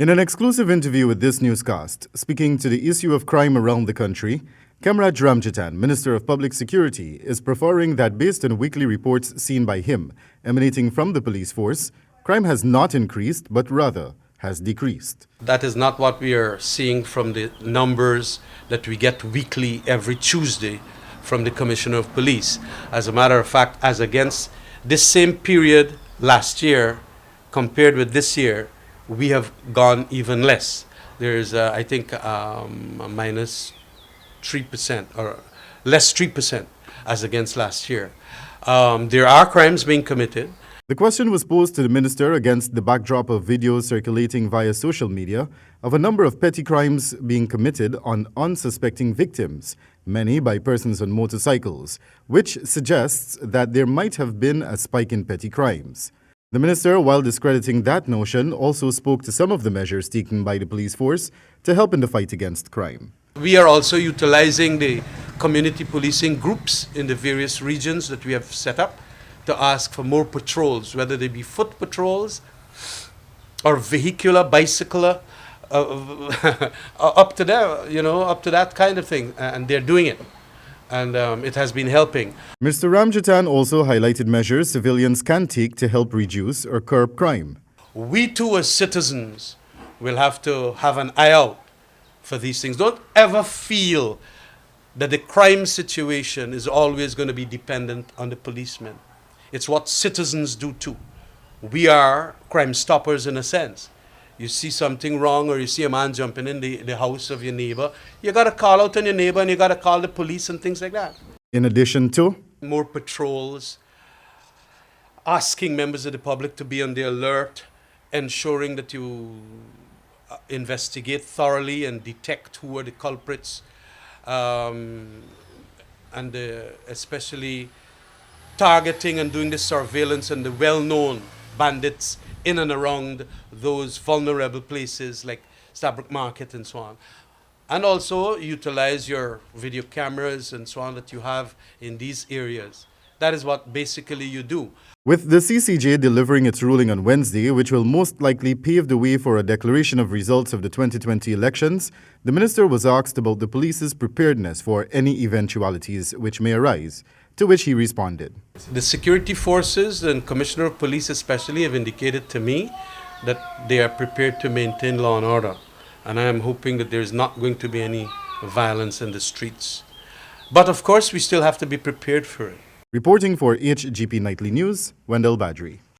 In an exclusive interview with this newscast, speaking to the issue of crime around the country, Khemraj Ramjattan, Minister of Public Security, is preferring that based on weekly reports seen by him emanating from the police force, crime has not increased but rather has decreased. That is not what we are seeing from the numbers that we get weekly every Tuesday from the Commissioner of Police. As a matter of fact, as against this same period last year compared with this year, we have gone even less. There's, I think, a minus 3% or less 3% as against last year. There are crimes being committed. The question was posed to the minister against the backdrop of videos circulating via social media of a number of petty crimes being committed on unsuspecting victims, many by persons on motorcycles, which suggests that there might have been a spike in petty crimes. The minister, while discrediting that notion, also spoke to some of the measures taken by the police force to help in the fight against crime. We are also utilizing the community policing groups in the various regions that we have set up to ask for more patrols, whether they be foot patrols or vehicular, bicycular, up to that kind of thing, and they're doing it. And it has been helping. Mr. Ramjattan also highlighted measures civilians can take to help reduce or curb crime. We too as citizens will have to have an eye out for these things. Don't ever feel that the crime situation is always going to be dependent on the policemen. It's what citizens do too. We are crime stoppers in a sense. You see something wrong or you see a man jumping in the house of your neighbor, you got to call out on your neighbor and you got to call the police and things like that. In addition to more patrols, asking members of the public to be on the alert, ensuring that you investigate thoroughly and detect who are the culprits, and especially targeting and doing the surveillance and the well-known bandits in and around those vulnerable places like Stabrook Market and so on. And also utilize your video cameras and so on that you have in these areas. That is what basically you do. With the CCJ delivering its ruling on Wednesday, which will most likely pave the way for a declaration of results of the 2020 elections, the minister was asked about the police's preparedness for any eventualities which may arise, to which he responded. The security forces and Commissioner of Police especially have indicated to me that they are prepared to maintain law and order. And I am hoping that there is not going to be any violence in the streets. But of course, we still have to be prepared for it. Reporting for HGP Nightly News, Wendell Badrie.